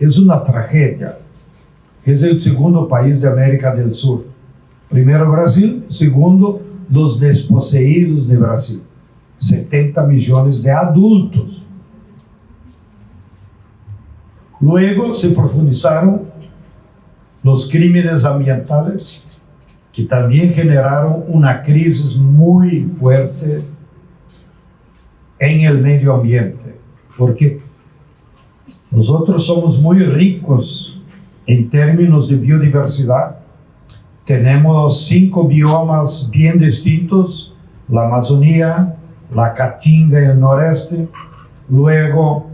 es una tragedia. Es el segundo país de América del Sur. Primero Brasil, segundo los desposeídos de Brasil. 70 millones de adultos. Luego se profundizaron los crímenes ambientales, que también generaron una crisis muy fuerte en el medio ambiente, porque nosotros somos muy ricos en términos de biodiversidad. Tenemos 5 biomas bien distintos: la Amazonía, la Caatinga en el noreste, luego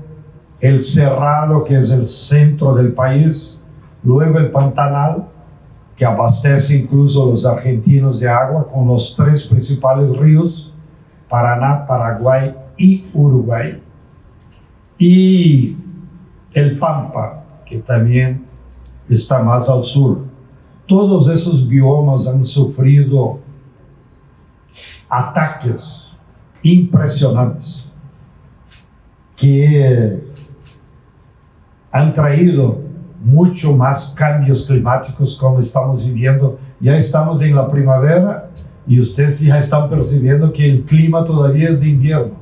el Cerrado, que es el centro del país, luego el Pantanal, que abastece incluso a los argentinos de agua, con los 3 principales ríos, Paraná, Paraguay y Uruguay, y el Pampa, que también está más al sur. Todos esos biomas han sufrido ataques impresionantes que han traído mucho más cambios climáticos como estamos viviendo. Ya estamos en la primavera y ustedes ya están percibiendo que el clima todavía es de invierno.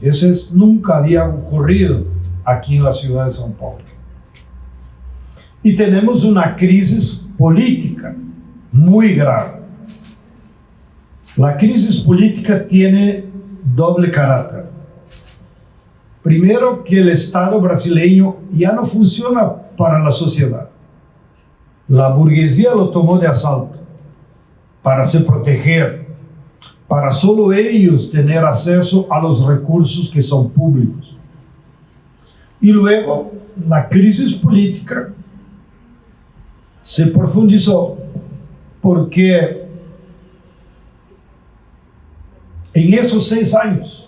Eso nunca había ocurrido aquí en la ciudad de São Paulo. Y tenemos una crisis política muy grave. La crisis política tiene doble carácter. Primero, que el Estado brasileño ya no funciona para la sociedad. La burguesía lo tomó de asalto para se proteger, para solo ellos tener acceso a los recursos que son públicos. Y luego, la crisis política se profundizó porque en esos 6 años,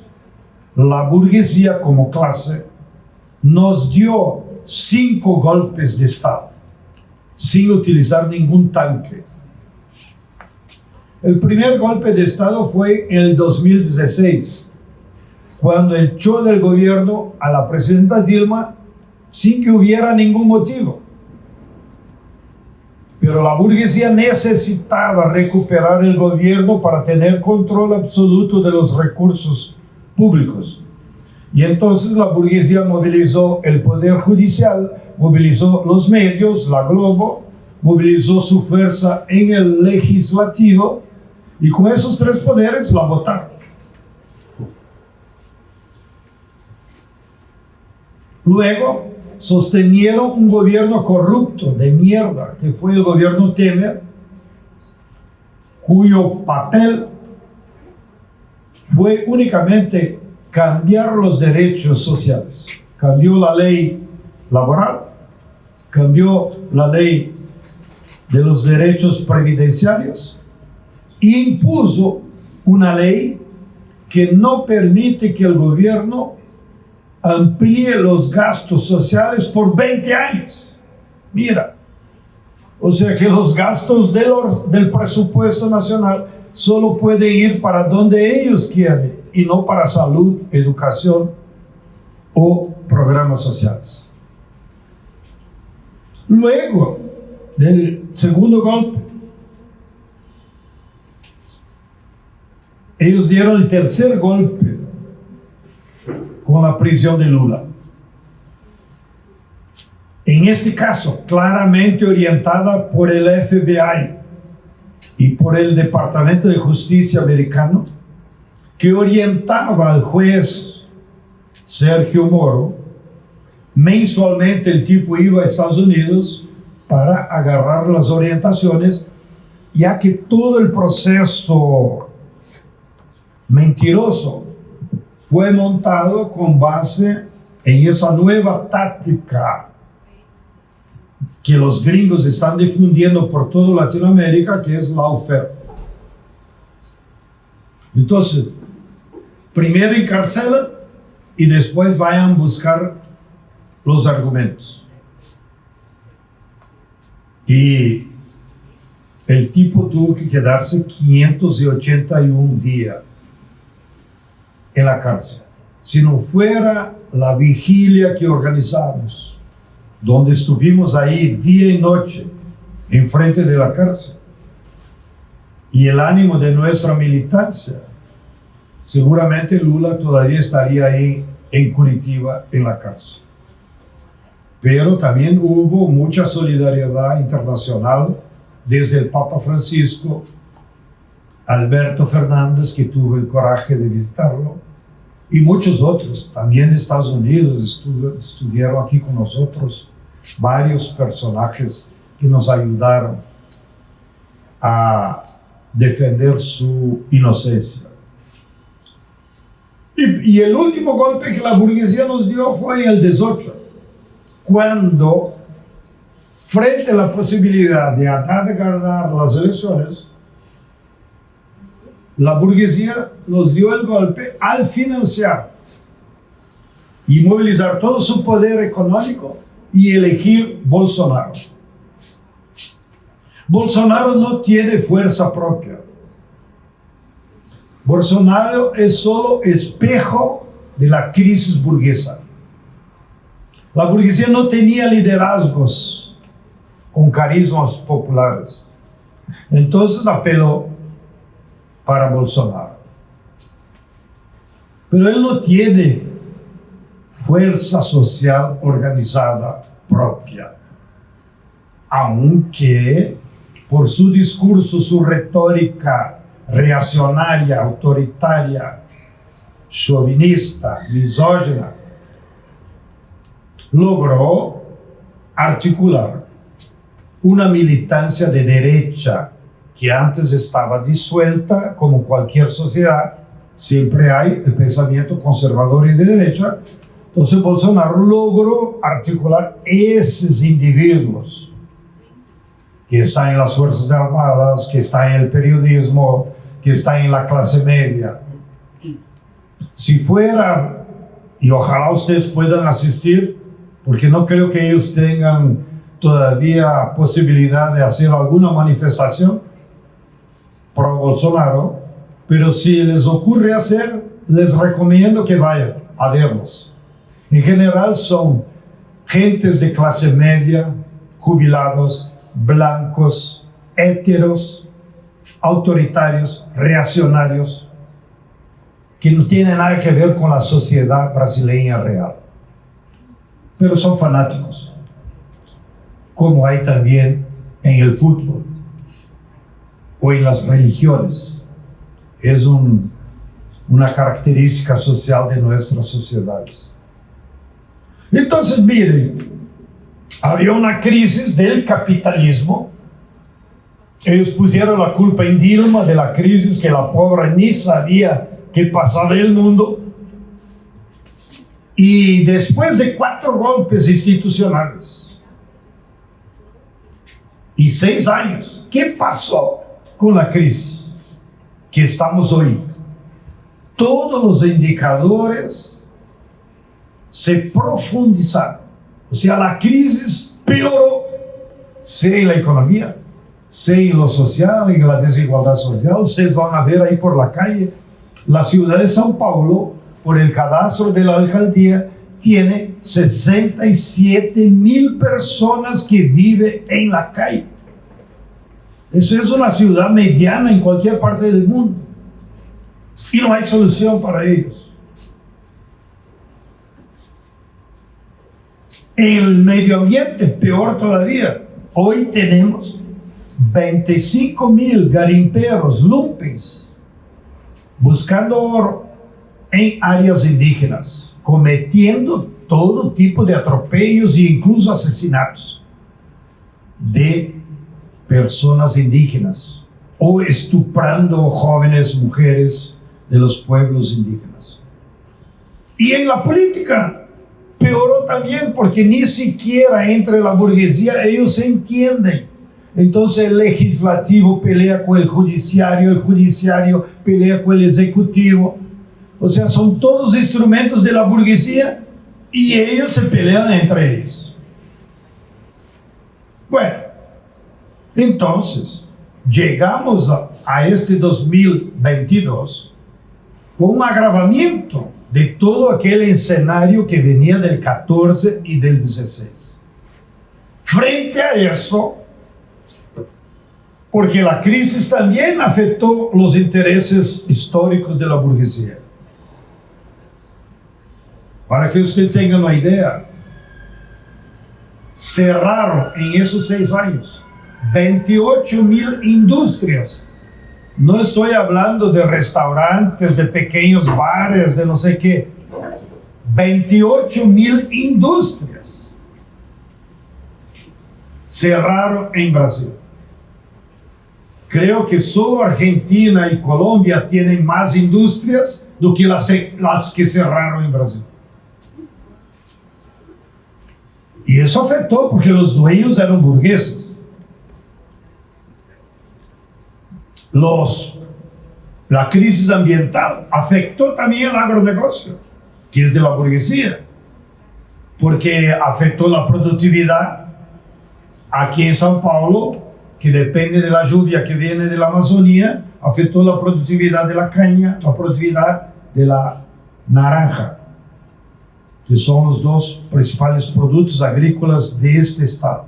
la burguesía como clase nos dio 5 golpes de Estado, sin utilizar ningún tanque. El primer golpe de Estado fue en el 2016, cuando echó del gobierno a la presidenta Dilma sin que hubiera ningún motivo. Pero la burguesía necesitaba recuperar el gobierno para tener control absoluto de los recursos públicos. Y entonces la burguesía movilizó el poder judicial, movilizó los medios, la Globo, movilizó su fuerza en el legislativo, y con esos 3 poderes la votaron. Luego sostenieron un gobierno corrupto de mierda, que fue el gobierno Temer, cuyo papel fue únicamente cambiar los derechos sociales. Cambió la ley laboral, cambió la ley de los derechos previdenciarios e impuso una ley que no permite que el gobierno amplíe los gastos sociales por 20 años. Mira, o sea que los gastos del presupuesto nacional solo pueden ir para donde ellos quieren y no para salud, educación o programas sociales. Luego del segundo golpe, ellos dieron el tercer golpe con la prisión de Lula. En este caso, claramente orientada por el FBI y por el Departamento de Justicia americano, que orientaba al juez Sergio Moro. Mensualmente el tipo iba a Estados Unidos para agarrar las orientaciones, ya que todo el proceso mentiroso fue montado con base en esa nueva táctica que los gringos están difundiendo por toda Latinoamérica, que es la oferta. Entonces, primero encarcelan y después vayan a buscar los argumentos. Y el tipo tuvo que quedarse 581 días en la cárcel. Si no fuera la vigilia que organizamos donde estuvimos ahí día y noche, enfrente de la cárcel. Y el ánimo de nuestra militancia, seguramente Lula todavía estaría ahí en Curitiba, en la cárcel. Pero también hubo mucha solidaridad internacional desde el Papa Francisco, Alberto Fernández, que tuvo el coraje de visitarlo, y muchos otros. También Estados Unidos estuvieron aquí con nosotros, varios personajes que nos ayudaron a defender su inocencia. Y el último golpe que la burguesía nos dio fue en el 18, cuando, frente a la posibilidad de Haddad ganar las elecciones, la burguesía nos dio el golpe al financiar y movilizar todo su poder económico y elegir Bolsonaro. Bolsonaro no tiene fuerza propia. Bolsonaro es solo espejo de la crisis burguesa. La burguesía no tenía liderazgos con carismas populares. Entonces apeló para Bolsonaro. Pero él no tiene fuerza social organizada propia, aunque por su discurso, su retórica reaccionaria, autoritaria, chauvinista, misógina, logró articular una militancia de derecha que antes estaba disuelta, como cualquier sociedad, siempre hay el pensamiento conservador y de derecha. Entonces Bolsonaro logró articular esos individuos que están en las Fuerzas Armadas, que están en el periodismo, que están en la clase media. Si fuera, y ojalá ustedes puedan asistir, porque no creo que ellos tengan todavía posibilidad de hacer alguna manifestación pro Bolsonaro, pero si les ocurre hacer, les recomiendo que vayan a verlos. En general son gentes de clase media, jubilados, blancos, héteros, autoritarios, reaccionarios, que no tienen nada que ver con la sociedad brasileña real. Pero son fanáticos, como hay también en el fútbol o en las religiones. Es una característica social de nuestras sociedades. Entonces, miren, había una crisis del capitalismo. Ellos pusieron la culpa en Dilma de la crisis, que la pobre ni sabía qué pasaba en el mundo. Y después de 4 golpes institucionales y 6 años, ¿qué pasó con la crisis que estamos hoy? Todos los indicadores se profundizaron. O sea, la crisis peoró, sea en la economía, sea en lo social, en la desigualdad social. Ustedes van a ver ahí por la calle, la ciudad de São Paulo, por el cadastro de la alcaldía, tiene 67,000 personas que viven en la calle. Eso es una ciudad mediana en cualquier parte del mundo. Y no hay solución para ellos. En el medio ambiente, peor todavía. Hoy tenemos 25,000 garimperos, lumpens, buscando oro en áreas indígenas, cometiendo todo tipo de atropellos e incluso asesinatos de personas indígenas, o estuprando jóvenes mujeres de los pueblos indígenas. Y en la política peoró también, porque ni siquiera entre la burguesía ellos se entienden. Entonces el legislativo pelea con el judiciario pelea con el ejecutivo. O sea, son todos instrumentos de la burguesía y ellos se pelean entre ellos. Bueno, entonces llegamos a este 2022 con un agravamiento de todo aquel escenario que venía del 14 y del 16. Frente a eso, porque la crisis también afectó los intereses históricos de la burguesía. Para que ustedes tengan una idea, cerraron en esos 6 años 28,000 industrias. No estoy hablando de restaurantes, de pequeños bares, de no sé qué. 28,000 industrias cerraron en Brasil. Creo que solo Argentina y Colombia tienen más industrias do que las que cerraron en Brasil. Y eso afectó porque los dueños eran burgueses. La crisis ambiental afectó también el agronegocio, que es de la burguesía, porque afectó la productividad. Aquí en São Paulo, que depende de la lluvia que viene de la Amazonía, afectó la productividad de la caña, la productividad de la naranja, que son los 2 principales productos agrícolas de este estado.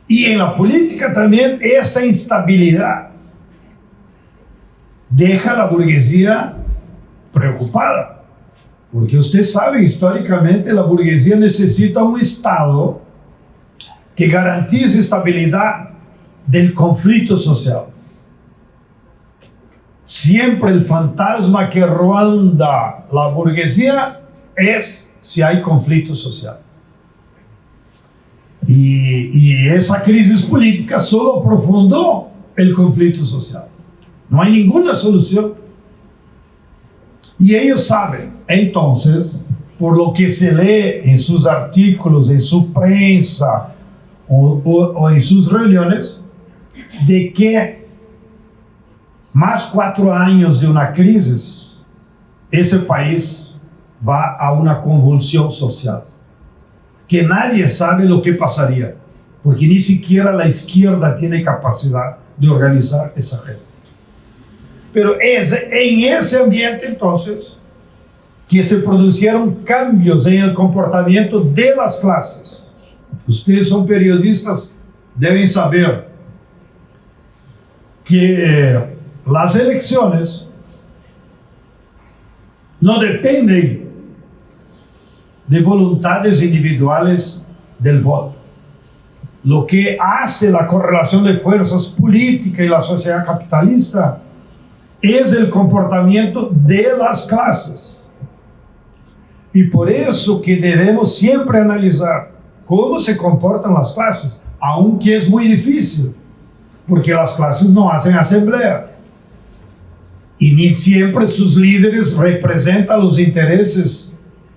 Y en la política también esa instabilidad deja a la burguesía preocupada, porque usted sabe, históricamente la burguesía necesita un Estado que garantice estabilidad del conflicto social. Siempre el fantasma que ronda la burguesía es si hay conflicto social. Y esa crisis política solo aprofundó el conflicto social. No hay ninguna solución. Y ellos saben, entonces, por lo que se lee en sus artículos, en su prensa o en sus reuniones, de que más 4 años de una crisis, ese país va a una convulsión social, que nadie sabe lo que pasaría, porque ni siquiera la izquierda tiene capacidad de organizar esa gente. Pero es en ese ambiente entonces que se produjeron cambios en el comportamiento de las clases. Ustedes son periodistas, deben saber que las elecciones no dependen de voluntades individuales del voto. Lo que hace la correlación de fuerzas políticas y la sociedad capitalista es el comportamiento de las clases. Y por eso que debemos siempre analizar cómo se comportan las clases, aunque es muy difícil, porque las clases no hacen asamblea. Y ni siempre sus líderes representan los intereses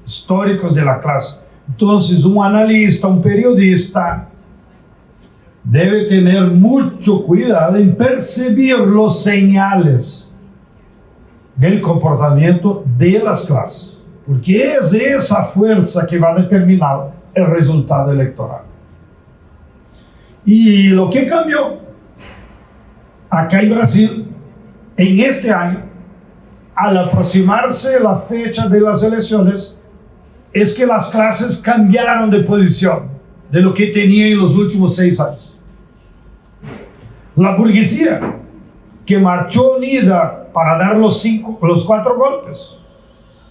históricos de la clase. Entonces, un analista, un periodista, debe tener mucho cuidado en percibir los señales del comportamiento de las clases, porque es esa fuerza que va a determinar el resultado electoral. Y lo que cambió acá en Brasil, en este año, al aproximarse la fecha de las elecciones, es que las clases cambiaron de posición de lo que tenían en los últimos 6 años. La burguesía, que marchó unida para dar los 4 golpes,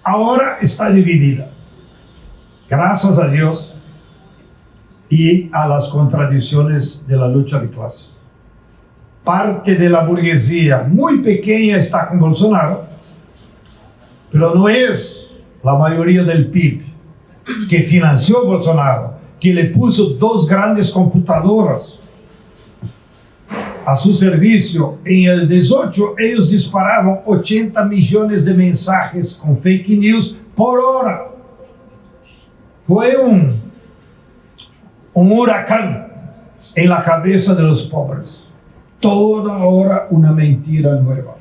ahora está dividida, gracias a Dios y a las contradicciones de la lucha de clase. Parte de la burguesía muy pequeña está con Bolsonaro, pero no es la mayoría del PIB que financió Bolsonaro, que le puso 2 grandes computadoras a su servicio. En el 18 ellos disparaban 80 millones de mensajes con fake news por hora. Fue un huracán en la cabeza de los pobres. Toda hora una mentira nueva.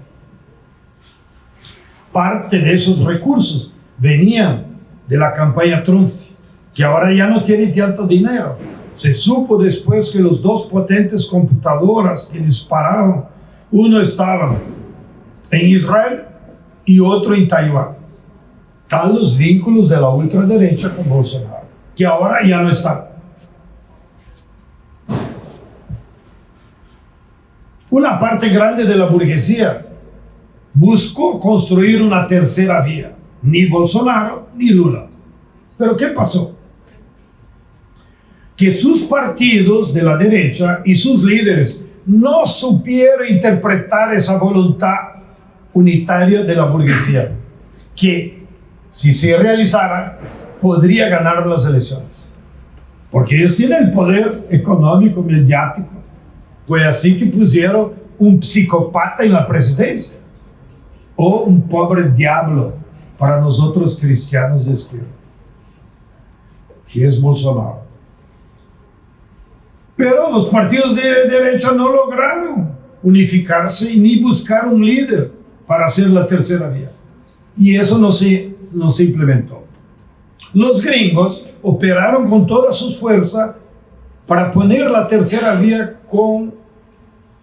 Parte de esos recursos venían de la campaña Trump, que ahora ya no tiene tanto dinero. Se supo después que los 2 potentes computadoras que disparaban, uno estaba en Israel y otro en Taiwán. Están los vínculos de la ultraderecha con Bolsonaro. que ahora ya no está. Una parte grande de la burguesía buscó construir una tercera vía, ni Bolsonaro ni Lula. Pero ¿qué pasó? Que sus partidos de la derecha y sus líderes no supieron interpretar esa voluntad unitaria de la burguesía, que si se realizara podría ganar las elecciones, porque ellos tienen el poder económico, mediático. Fue así que pusieron un psicópata en la presidencia, o un pobre diablo para nosotros cristianos de izquierda, que es Bolsonaro. Pero los partidos de derecha no lograron unificarse ni buscar un líder para hacer la tercera vía. Y eso no se implementó. Los gringos operaron con toda su fuerza para poner la tercera vía con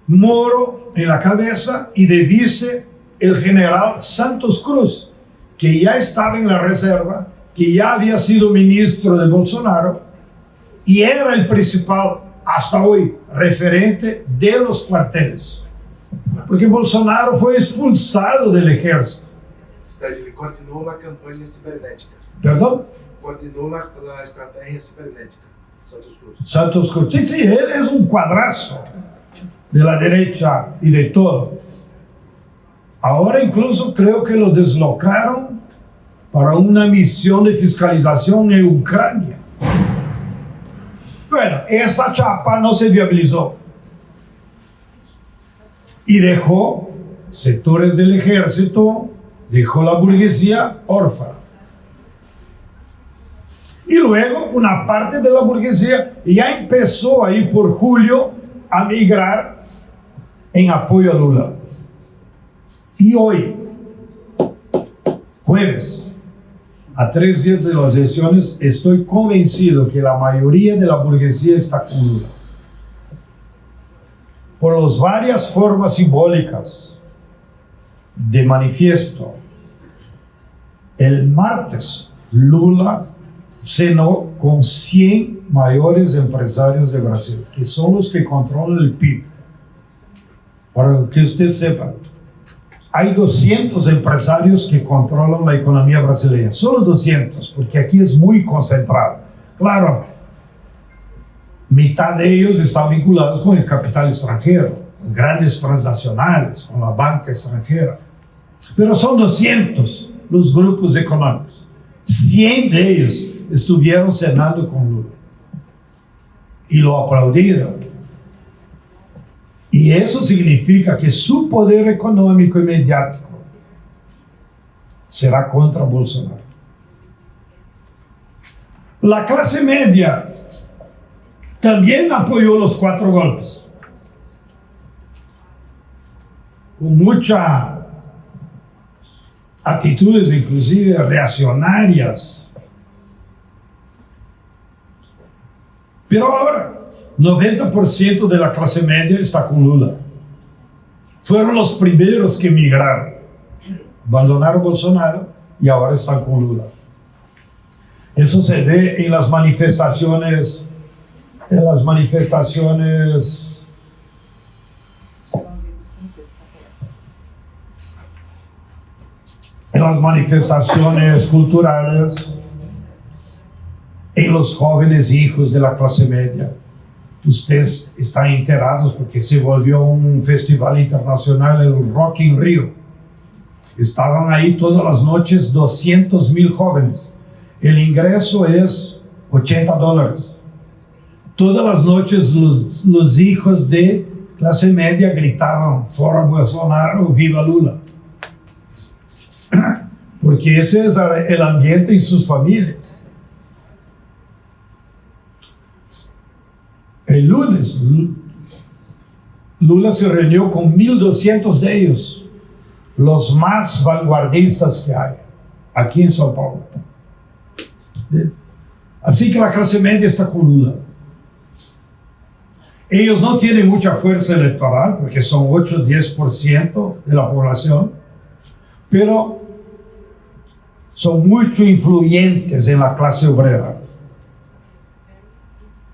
Moro en la cabeza y de vice el general Santos Cruz, que ya estaba en la reserva, que ya había sido ministro de Bolsonaro y era el principal, hasta hoy, referente de los cuarteles. Porque Bolsonaro fue expulsado del ejército. Ele coordenou uma campanha cibernética. ¿Perdón? Coordenou la estrategia cibernética. Santos Cruz. Santos Cruz. Sí, él es un cuadrazo de la derecha y de todo. Ahora incluso creo que lo deslocaron para una misión de fiscalización en Ucrania. Bueno, esa chapa no se viabilizó y dejó sectores del ejército, dejó la burguesía órfana. Y luego una parte de la burguesía ya empezó ahí por julio a migrar en apoyo a Lula. Y hoy, jueves, a 3 días de las elecciones, estoy convencido que la mayoría de la burguesía está con Lula. Por las varias formas simbólicas de manifiesto. El martes, Lula cenó con 100 mayores empresarios de Brasil, que son los que controlan el PIB. Para que usted sepa, hay 200 empresarios que controlan la economía brasileña, solo 200, porque aquí es muy concentrado. Claro, mitad de ellos están vinculados con el capital extranjero, con grandes transnacionales, con la banca extranjera. Pero son 200 los grupos económicos. 100 de ellos estuvieron cenando con Lula y lo aplaudieron. Y eso significa que su poder económico y mediático será contra Bolsonaro. La clase media también apoyó los 4 golpes, con muchas actitudes inclusive reaccionarias. Pero ahora 90% de la clase media está con Lula. Fueron los primeros que migraron, abandonaron Bolsonaro y ahora están con Lula. Eso se ve en las manifestaciones, en las manifestaciones culturales, en los jóvenes hijos de la clase media. Ustedes están enterados porque se volvió un festival internacional, el Rock in Rio. Estaban ahí todas las noches 200,000 jóvenes. El ingreso es $80. Todas las noches los hijos de clase media gritaban "Fora Bolsonaro, viva Lula". Porque ese es el ambiente en sus familias. El lunes, Lula se reunió con 1.200 de ellos, los más vanguardistas que hay, aquí en São Paulo. Así que la clase media está con Lula. Ellos no tienen mucha fuerza electoral, porque son 8-10% de la población, pero son muy influyentes en la clase obrera.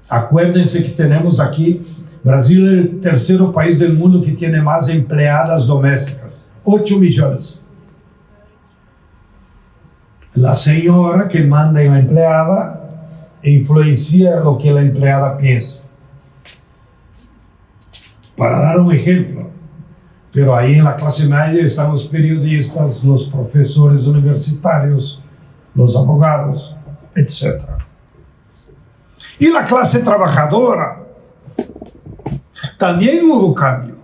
Acuérdense que tenemos aquí, Brasil es el tercer país del mundo que tiene más empleadas domésticas, 8 millones. La señora que manda en la empleada influencia lo que la empleada piensa. Para dar un ejemplo, pero ahí en la clase media están los periodistas, los profesores universitarios, los abogados, etc. Y la clase trabajadora, también hubo cambio.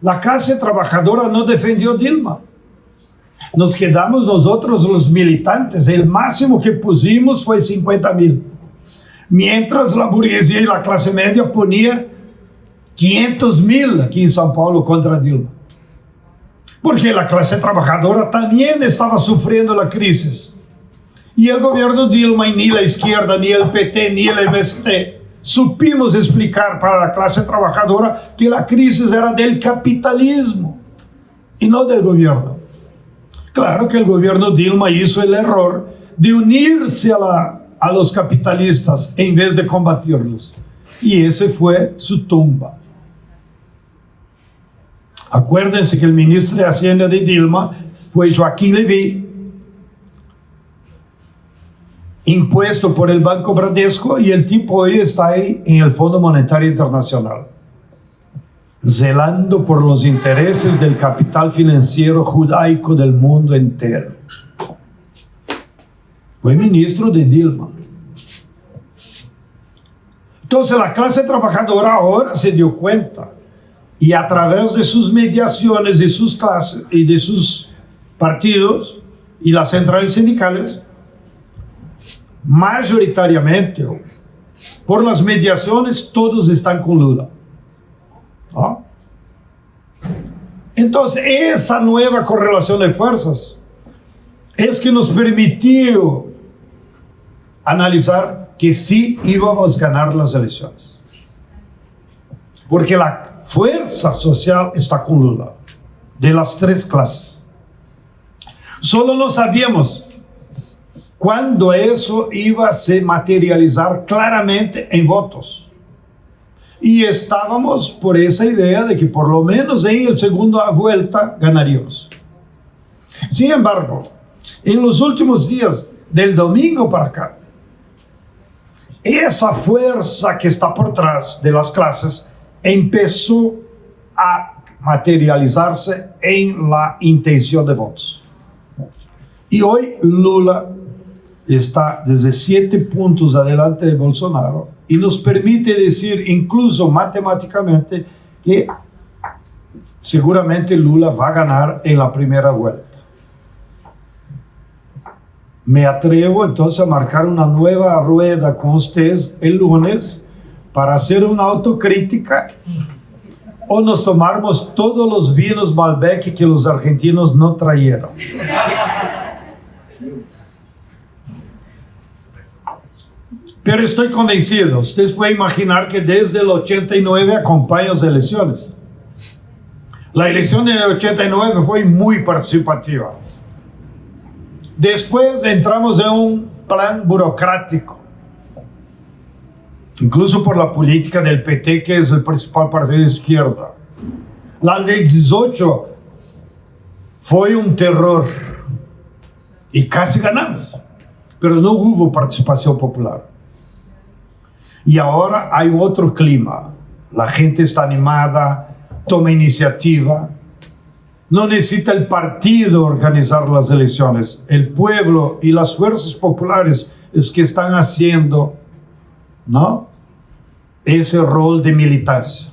La clase trabajadora no defendió Dilma. Nos quedamos nosotros los militantes, el máximo que pusimos fue 50,000. Mientras la burguesía y la clase media ponía 500,000 aquí en São Paulo contra Dilma. Porque la clase trabajadora también estaba sufriendo la crisis. Y el gobierno Dilma, y ni la izquierda, ni el PT, ni el MST, supimos explicar para la clase trabajadora que la crisis era del capitalismo y no del gobierno. Claro que el gobierno Dilma hizo el error de unirse a los capitalistas en vez de combatirlos. Y ese fue su tumba. Acuérdense que el ministro de Hacienda de Dilma fue Joaquim Levy, impuesto por el Banco Bradesco, y el tipo hoy está ahí en el Fondo Monetario Internacional, zelando por los intereses del capital financiero judaico del mundo entero. Fue ministro de Dilma. Entonces la clase trabajadora ahora se dio cuenta, y a través de sus mediaciones de sus clases y de sus partidos y las centrales sindicales, mayoritariamente, por las mediaciones, todos están con Lula. ¿Ah? Entonces, esa nueva correlación de fuerzas es que nos permitió analizar que sí íbamos a ganar las elecciones. Porque la fuerza social está con Lula, de las tres clases. Solo no sabíamos cuándo eso iba a se materializar claramente en votos. Y estábamos por esa idea de que por lo menos en la segunda vuelta ganaríamos. Sin embargo, en los últimos días, del domingo para acá, esa fuerza que está por detrás de las clases empezó a materializarse en la intención de votos. Y hoy Lula está desde 7 puntos adelante de Bolsonaro y nos permite decir, incluso matemáticamente, que seguramente Lula va a ganar en la primera vuelta. Me atrevo entonces a marcar una nueva rueda con ustedes el lunes para hacer una autocrítica, o nos tomarmos todos los vinos Malbec que los argentinos no trajeron. Pero estoy convencido, ustedes pueden imaginar que desde el 89 acompaño las elecciones. La elección del 89 fue muy participativa. Después entramos en un plan burocrático, incluso por la política del PT, que es el principal partido de izquierda. La ley 18 fue un terror y casi ganamos, pero no hubo participación popular. Y ahora hay otro clima. La gente está animada, toma iniciativa. No necesita el partido organizar las elecciones. El pueblo y las fuerzas populares es que están haciendo, ¿no?, ese rol de militancia.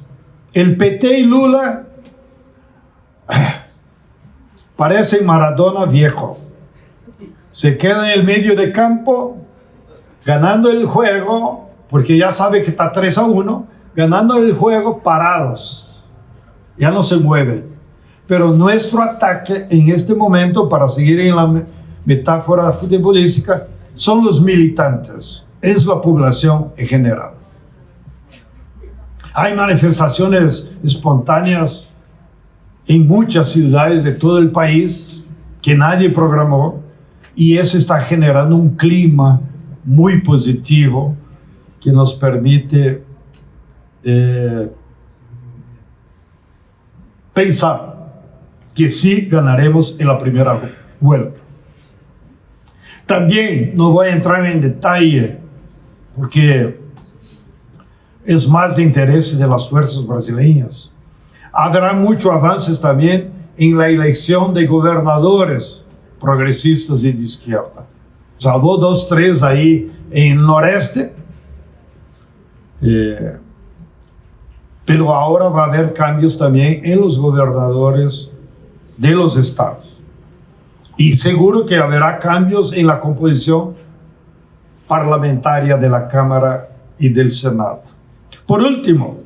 El PT y Lula parecen Maradona viejo. Se quedan en el medio de campo, ganando el juego, porque ya sabe que está 3-1, ganando el juego parados. Ya no se mueven. Pero nuestro ataque en este momento, para seguir en la metáfora futbolística, son los militantes, es la población en general. Hay manifestaciones espontáneas en muchas ciudades de todo el país que nadie programó, y eso está generando un clima muy positivo que nos permite pensar que sí ganaremos en la primera vuelta. También no voy a entrar en detalle porque es más de interés de las fuerzas brasileñas. Habrá muchos avances también en la elección de gobernadores progresistas y de izquierda. Salvo 2, 3 ahí en el noreste, pero ahora va a haber cambios también en los gobernadores de los estados. Y seguro que habrá cambios en la composición parlamentaria de la Cámara y del Senado. Por último,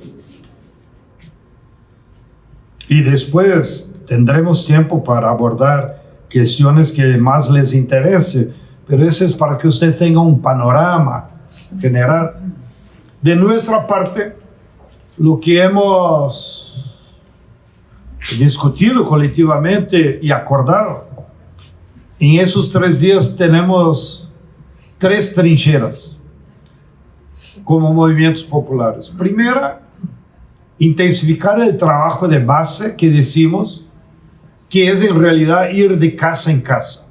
y después tendremos tiempo para abordar cuestiones que más les interese, pero eso es para que usted tenga un panorama general. De nuestra parte, lo que hemos discutido colectivamente y acordado, en esos 3 días tenemos 3 trincheras como movimientos populares. Primera, intensificar el trabajo de base que decimos que es en realidad ir de casa en casa.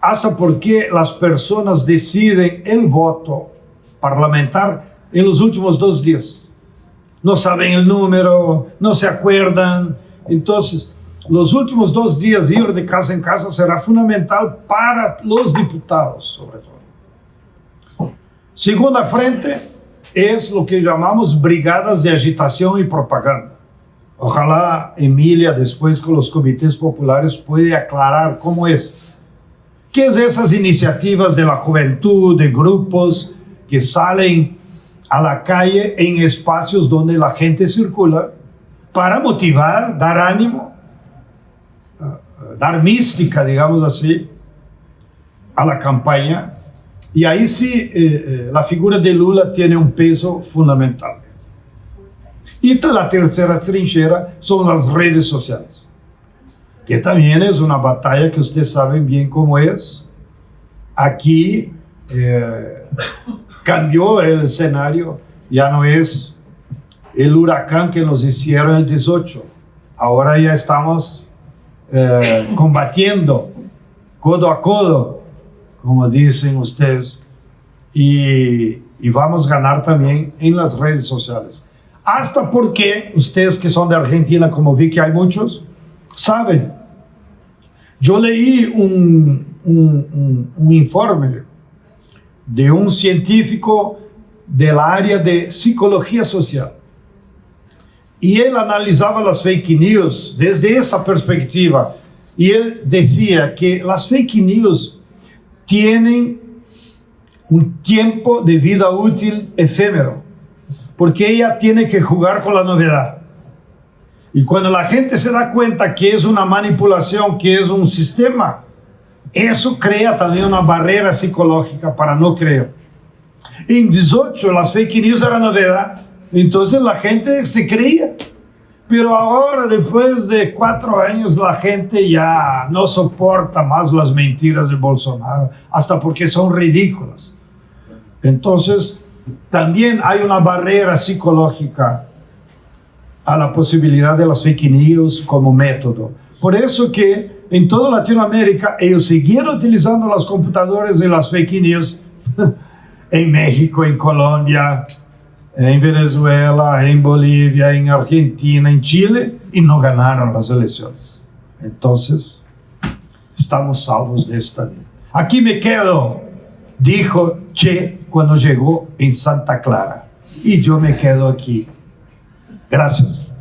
Hasta porque las personas deciden el voto parlamentar en los últimos 2 días. No saben el número, no se acuerdan. Entonces, los últimos 2 días ir de casa en casa será fundamental para los diputados, sobre todo. Segunda frente es lo que llamamos brigadas de agitación y propaganda. Ojalá Emilia, después con los comités populares, puede aclarar cómo es. ¿Qué es esas iniciativas de la juventud, de grupos que salen a la calle en espacios donde la gente circula para motivar, dar ánimo, dar mística, digamos así, a la campaña? Y ahí sí, la figura de Lula tiene un peso fundamental. Y la tercera trinchera son las redes sociales, que también es una batalla que ustedes saben bien cómo es. Aquí cambió el escenario, ya no es el huracán que nos hicieron el 18. Ahora ya estamos combatiendo codo a codo, como dicen ustedes, y vamos a ganar también en las redes sociales. Hasta porque ustedes que son de Argentina, como vi que hay muchos, saben, yo leí un informe de un científico del área de psicología social, y él analizaba las fake news desde esa perspectiva, y él decía que las fake news tienen un tiempo de vida útil efímero, porque ella tiene que jugar con la novedad. Y cuando la gente se da cuenta que es una manipulación, que es un sistema, eso crea también una barrera psicológica para no creer. En 18 las fake news eran novedad, entonces la gente se creía. Pero ahora, después de 4 años, la gente ya no soporta más las mentiras de Bolsonaro, hasta porque son ridículas. Entonces, también hay una barrera psicológica a la posibilidad de las fake news como método. Por eso que en toda Latinoamérica ellos siguieron utilizando las computadoras y las fake news en México, en Colombia, en Venezuela, en Bolivia, en Argentina, en Chile, y no ganaron las elecciones. Entonces, estamos salvos de esta vida. Aquí me quedo, dijo Che cuando llegó en Santa Clara, y yo me quedo aquí. Gracias.